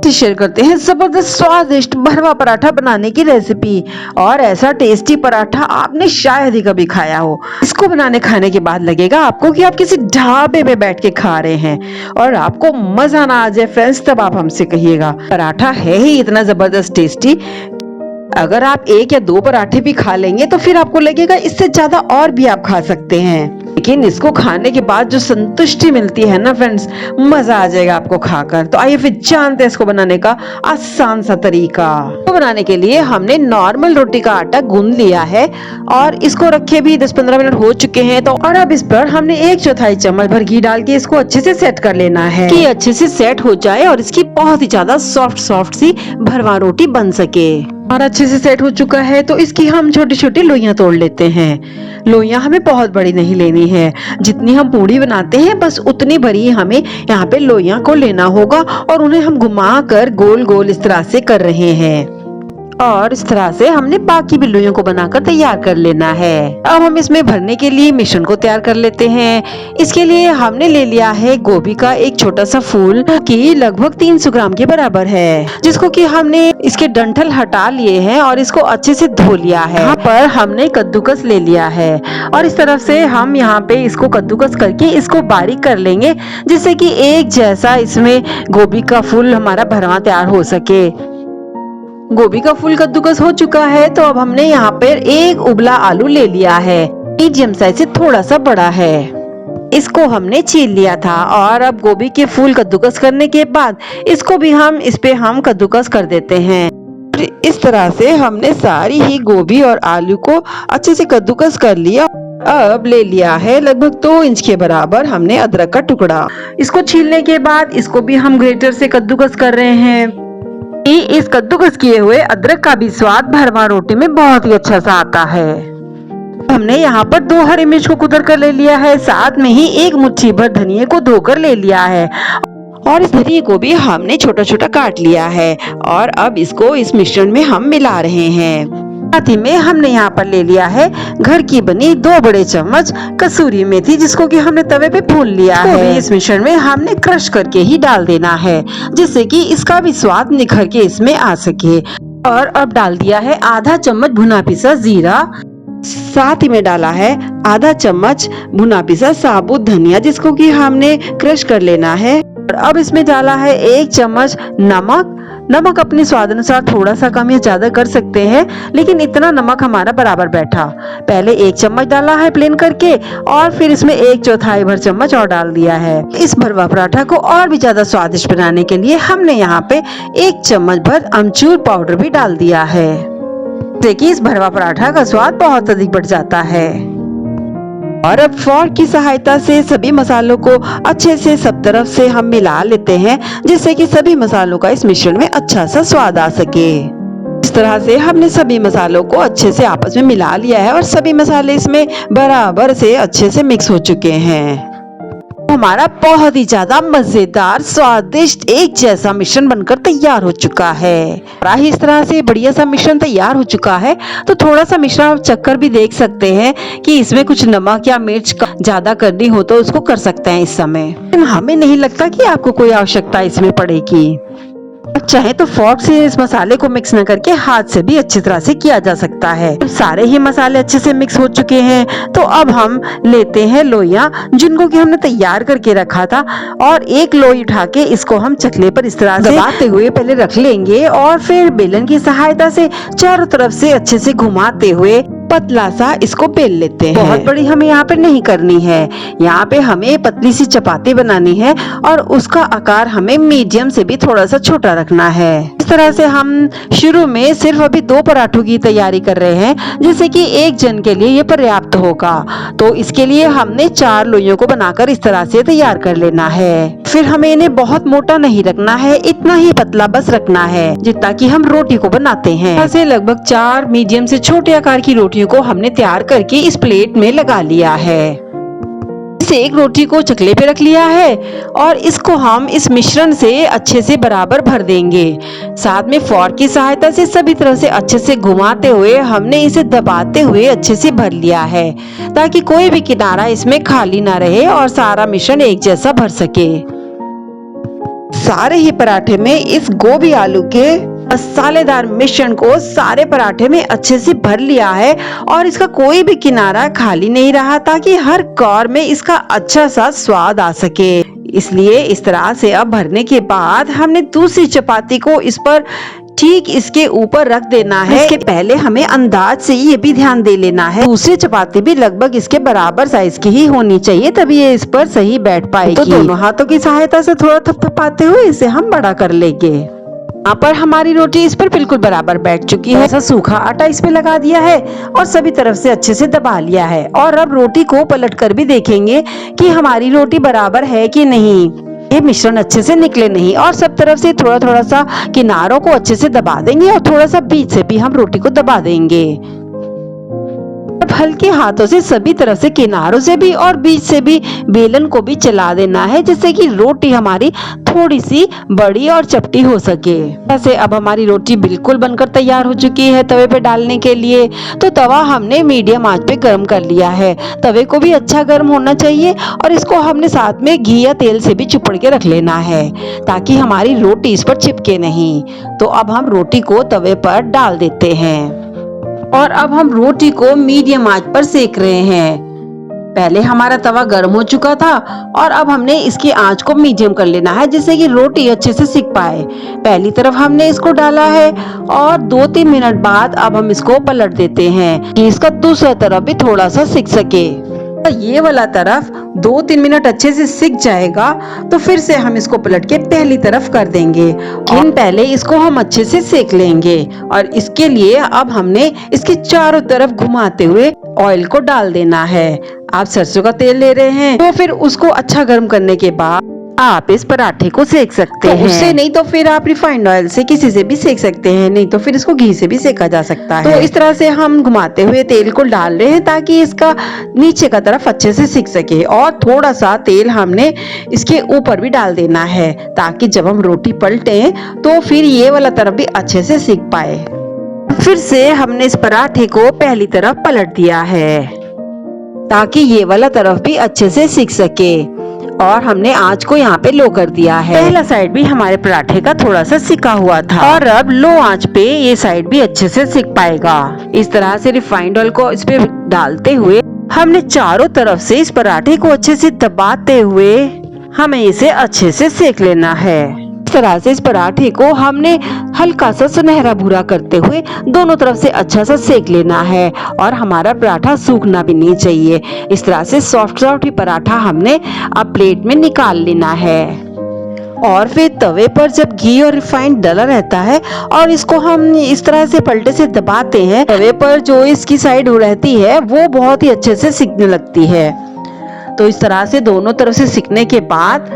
Share करते हैं जबरदस्त स्वादिष्ट भरवा पराठा बनाने की रेसिपी। और ऐसा टेस्टी पराठा आपने शायद ही कभी खाया हो। इसको बनाने खाने के बाद लगेगा आपको कि आप किसी ढाबे में बैठ के खा रहे हैं और आपको मजा ना आ जाए फ्रेंड्स, तब आप हमसे कहिएगा। पराठा है ही इतना जबरदस्त टेस्टी, अगर आप एक या दो पराठे भी खा लेंगे तो फिर आपको लगेगा इससे ज्यादा और भी आप खा सकते हैं। लेकिन इसको खाने के बाद जो संतुष्टि मिलती है ना फ्रेंड्स, मजा आ जाएगा आपको खाकर। तो आइए फिर जानते हैं इसको बनाने का आसान सा तरीका। तो बनाने के लिए हमने नॉर्मल रोटी का आटा गूंद लिया है और इसको रखे भी 10-15 मिनट हो चुके हैं। तो और अब इस पर हमने 1/4 चम्मच भर घी डाल के इसको अच्छे से सेट कर लेना है कि अच्छे से सेट हो जाए और इसकी बहुत ही ज्यादा सॉफ्ट सी भरवा रोटी बन सके। और अच्छे से सेट हो चुका है तो इसकी हम छोटी छोटी लोइयां तोड़ लेते हैं। लोइयां हमें बहुत बड़ी नहीं लेनी है, जितनी हम पूड़ी बनाते हैं बस उतनी बड़ी हमें यहाँ पे लोइयां को लेना होगा। और उन्हें हम घुमा कर गोल गोल इस तरह से कर रहे हैं और इस तरह से हमने बाकी भी लोइयों को बनाकर तैयार कर लेना है। अब हम इसमें भरने के लिए मिश्रण को तैयार कर लेते हैं। इसके लिए हमने ले लिया है गोभी का एक छोटा सा फूल कि लगभग 300 ग्राम के बराबर है, जिसको कि हमने इसके डंठल हटा लिए हैं और इसको अच्छे से धो लिया है। यहाँ पर हमने कद्दूकस ले लिया है और इस तरफ से हम यहाँ पे इसको कद्दूकस करके इसको बारीक कर लेंगे, जिससे कि एक जैसा इसमें गोभी का फूल हमारा भरवा तैयार हो सके। गोभी का फूल कद्दूकस हो चुका है तो अब हमने यहाँ पर एक उबला आलू ले लिया है, मीडियम साइज से थोड़ा सा बड़ा है। इसको हमने छील लिया था और अब गोभी के फूल कद्दूकस करने के बाद इसको भी हम इस पे कद्दूकस कर देते हैं। इस तरह से हमने सारी ही गोभी और आलू को अच्छे से कद्दूकस कर लिया। अब ले लिया है लगभग 2 इंच के बराबर हमने अदरक का टुकड़ा। इसको छीलने के बाद इसको भी हम ग्रेटर से कद्दूकस कर रहे हैं। इस कद्दूकस किए हुए अदरक का भी स्वाद भरवा रोटी में बहुत ही अच्छा सा आता है। हमने यहाँ पर 2 हरी मिर्च को कुतर कर ले लिया है, साथ में ही 1 मुट्ठी भर धनिया को धोकर ले लिया है और इस धनिया को भी हमने छोटा छोटा काट लिया है। और अब इसको इस मिश्रण में हम मिला रहे हैं। साथ ही में हमने यहाँ पर ले लिया है घर की बनी 2 बड़े चम्मच कसूरी मेथी, जिसको कि हमने तवे पे भून लिया है। इस मिश्रण में हमने क्रश करके ही डाल देना है, जिससे कि इसका भी स्वाद निखर के इसमें आ सके। और अब डाल दिया है आधा चम्मच भुना पिसा जीरा, साथ ही में डाला है आधा चम्मच भुना पिसा साबुत धनिया, जिसको कि हमने क्रश कर लेना है। और अब इसमें डाला है 1 चम्मच नमक। नमक अपने स्वाद अनुसार थोड़ा सा कम या ज्यादा कर सकते हैं, लेकिन इतना नमक हमारा बराबर बैठा। पहले 1 चम्मच डाला है प्लेन करके और फिर इसमें 1/4 भर चम्मच और डाल दिया है। इस भरवा पराठा को और भी ज्यादा स्वादिष्ट बनाने के लिए हमने यहाँ पे 1 चम्मच भर अमचूर पाउडर भी डाल दिया है, जिससे कि इस भरवा पराठा का स्वाद बहुत अधिक बढ़ जाता है। और अब फोर्क की सहायता से सभी मसालों को अच्छे से सब तरफ से हम मिला लेते हैं, जिससे कि सभी मसालों का इस मिश्रण में अच्छा सा स्वाद आ सके। इस तरह से हमने सभी मसालों को अच्छे से आपस में मिला लिया है और सभी मसाले इसमें बराबर से अच्छे से मिक्स हो चुके हैं। हमारा बहुत ही ज्यादा मजेदार स्वादिष्ट एक जैसा मिश्रण बनकर तैयार हो चुका है। इस तरह से बढ़िया सा मिश्रण तैयार हो चुका है तो थोड़ा सा मिश्रण आप चखकर भी देख सकते हैं कि इसमें कुछ नमक या मिर्च ज्यादा करनी हो तो उसको कर सकते हैं इस समय। हमें नहीं लगता कि आपको कोई आवश्यकता इसमें पड़ेगी। चाहे तो फोर्क से इस मसाले को मिक्स न करके हाथ से भी अच्छी तरह से किया जा सकता है। सारे ही मसाले अच्छे से मिक्स हो चुके हैं तो अब हम लेते हैं लोइयां, जिनको कि हमने तैयार करके रखा था, और एक लोई उठा के इसको हम चकले पर इस तरह से दबाते हुए पहले रख लेंगे और फिर बेलन की सहायता से चारों तरफ से अच्छे से घुमाते हुए पतला सा इसको बेल लेते हैं। बहुत बड़ी हमें यहाँ पे नहीं करनी है, यहाँ पे हमें पतली सी चपाती बनानी है और उसका आकार हमें मीडियम से भी थोड़ा सा छोटा रखना है। इस तरह से हम शुरू में सिर्फ अभी 2 पराठों की तैयारी कर रहे हैं, जिससे कि एक जन के लिए ये पर्याप्त होगा। तो इसके लिए हमने 4 लोइयों को बनाकर इस तरह से तैयार कर लेना है। फिर हमें इन्हें बहुत मोटा नहीं रखना है, इतना ही पतला बस रखना है जितना कि हम रोटी को बनाते हैं। ऐसे लगभग 4 मीडियम से छोटे आकार की रोटियों को हमने तैयार करके इस प्लेट में लगा लिया है। से एक रोटी को चकले पे रख लिया है और इसको हम इस मिश्रण से अच्छे से बराबर भर देंगे। साथ में फोर्क की सहायता से सभी तरह से अच्छे से घुमाते हुए हमने इसे दबाते हुए अच्छे से भर लिया है, ताकि कोई भी किनारा इसमें खाली ना रहे और सारा मिश्रण एक जैसा भर सके। सारे ही पराठे में इस गोभी आलू के मसालेदार मिश्रण को सारे पराठे में अच्छे से भर लिया है और इसका कोई भी किनारा खाली नहीं रहा, ताकि हर कौर में इसका अच्छा सा स्वाद आ सके। इसलिए इस तरह से अब भरने के बाद हमने दूसरी चपाती को इस पर ठीक इसके ऊपर रख देना है। इसके पहले हमें अंदाज से ये भी ध्यान दे लेना है, दूसरी चपाती भी लगभग इसके बराबर साइज की ही होनी चाहिए, तभी ये इस पर सही बैठ पाएगी। तो दोनों हाथों की सहायता से थोड़ा थपथपाते हुए इसे हम बड़ा कर लेंगे। यहाँ पर हमारी रोटी इस पर बिल्कुल बराबर बैठ चुकी है। ऐसा सूखा आटा इस पे लगा दिया है और सभी तरफ से अच्छे से दबा लिया है। और अब रोटी को पलट कर भी देखेंगे कि हमारी रोटी बराबर है कि नहीं, ये मिश्रण अच्छे से निकले नहीं। और सब तरफ से थोड़ा थोड़ा सा किनारों को अच्छे से दबा देंगे और थोड़ा सा बीच से भी हम रोटी को दबा देंगे। अब हल्के हाथों से सभी तरफ से किनारों से भी और बीच से भी बेलन को भी चला देना है, जिससे कि रोटी हमारी थोड़ी सी बड़ी और चपटी हो सके। ऐसे अब हमारी रोटी बिल्कुल बनकर तैयार हो चुकी है तवे पे डालने के लिए। तो तवा हमने मीडियम आंच पे गर्म कर लिया है। तवे को भी अच्छा गर्म होना चाहिए और इसको हमने साथ में घी या तेल से भी चुपड़ के रख लेना है, ताकि हमारी रोटी इस पर चिपके नहीं। तो अब हम रोटी को तवे पर डाल देते हैं और अब हम रोटी को मीडियम आंच पर सेक रहे हैं। पहले हमारा तवा गर्म हो चुका था और अब हमने इसकी आंच को मीडियम कर लेना है, जिससे कि रोटी अच्छे से सिक पाए। पहली तरफ हमने इसको डाला है और 2-3 मिनट बाद अब हम इसको पलट देते हैं कि इसका दूसरा तरफ भी थोड़ा सा सिक सके। ये वाला तरफ 2-3 मिनट अच्छे से सिक जाएगा तो फिर से हम इसको पलट के पहली तरफ कर देंगे। लेकिन पहले इसको हम अच्छे से सेक लेंगे और इसके लिए अब हमने इसके चारों तरफ घुमाते हुए ऑयल को डाल देना है। आप सरसों का तेल ले रहे हैं तो फिर उसको अच्छा गर्म करने के बाद आप इस पराठे को सेक सकते हैं। उससे नहीं तो फिर आप रिफाइंड ऑयल से किसी से भी सेक सकते हैं, नहीं तो फिर इसको घी से भी सेका जा सकता है। तो इस तरह से हम घुमाते हुए तेल को डाल रहे हैं ताकि इसका नीचे का तरफ अच्छे से सिक सके। और थोड़ा सा तेल हमने इसके ऊपर भी डाल देना है, ताकि जब हम रोटी पलटे तो फिर ये वाला तरफ भी अच्छे से सिक पाए। फिर से हमने इस पराठे को पहली तरफ पलट दिया है ताकि ये वाला तरफ भी अच्छे से सिक सके। और हमने आंच को यहाँ पे लो कर दिया है। पहला साइड भी हमारे पराठे का थोड़ा सा सिका हुआ था और अब लो आंच पे ये साइड भी अच्छे से सिक पाएगा। इस तरह से रिफाइंड ऑयल को इस पे डालते हुए हमने चारों तरफ से इस पराठे को अच्छे से दबाते हुए हमें इसे अच्छे से सेक लेना है। इस तरह से इस पराठे को हमने हल्का सा सुनहरा भूरा करते हुए दोनों तरफ से अच्छा सा सेक लेना है और हमारा पराठा सूखना भी नहीं चाहिए। इस तरह से सॉफ्ट सॉफ्ट ही पराठा हमने अब प्लेट में निकाल लेना है। और फिर तवे पर जब घी और रिफाइंड डला रहता है और इसको हम इस तरह से पलटे से दबाते हैं, तवे पर जो इसकी साइड रहती है वो बहुत ही अच्छे से सिकने लगती है। तो इस तरह से दोनों तरफ से सिकने के बाद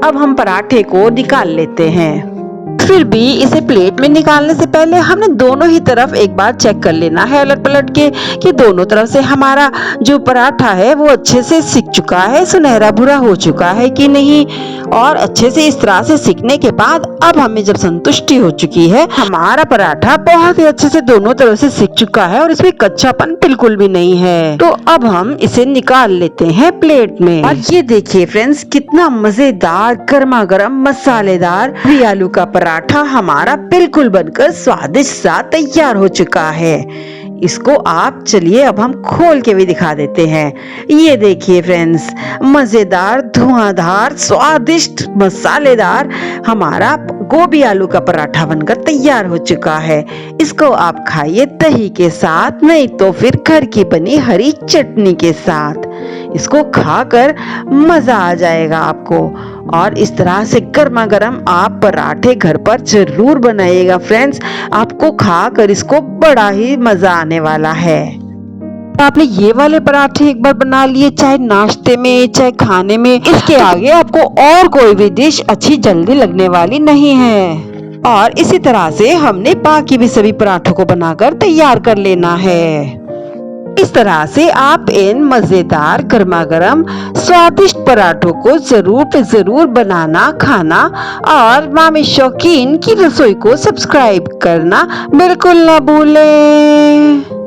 अब हम पराठे को निकाल लेते हैं। फिर भी इसे प्लेट में निकालने से पहले हमने दोनों ही तरफ एक बार चेक कर लेना है अलट पलट के कि दोनों तरफ से हमारा जो पराठा है वो अच्छे से सिक चुका है, सुनहरा भूरा हो चुका है कि नहीं। और अच्छे से इस तरह से सिकने के बाद अब हमें जब संतुष्टि हो चुकी है, हमारा पराठा बहुत ही अच्छे से दोनों तरफ से सिक चुका है और इसमें कच्चापन बिल्कुल भी नहीं है। तो अब हम इसे निकाल लेते हैं प्लेट में। और ये देखिए फ्रेंड्स, कितना मजेदार गर्मा गर्म मसालेदार आलू का पराठा हमारा बिल्कुल बनकर स्वादिष्ट सा तैयार हो चुका है। इसको आप चलिए अब हम खोल के भी दिखा देते हैं। ये देखिए फ्रेंड्स, मजेदार धुआंधार स्वादिष्ट मसालेदार हमारा गोभी आलू का पराठा बनकर तैयार हो चुका है। इसको आप खाइए दही के साथ, नहीं तो फिर घर की बनी हरी चटनी के साथ। इसको खाकर मजा आ जाएगा आपको। और इस तरह से गर्मा गर्म आप पराठे घर पर जरूर बनाइएगा फ्रेंड्स, आपको खाकर इसको बड़ा ही मजा आने वाला है। आपने ये वाले पराठे एक बार बना लिए, चाहे नाश्ते में चाहे खाने में, इसके आगे आपको और कोई भी डिश अच्छी जल्दी लगने वाली नहीं है। और इसी तरह से हमने बाकी भी सभी पराठों को बनाकर तैयार कर लेना है। इस तरह से आप इन मजेदार गर्मा गर्म स्वादिष्ट पराठों को जरूर बनाना, खाना और मामी शौकीन की रसोई को सब्सक्राइब करना बिल्कुल ना भूलें।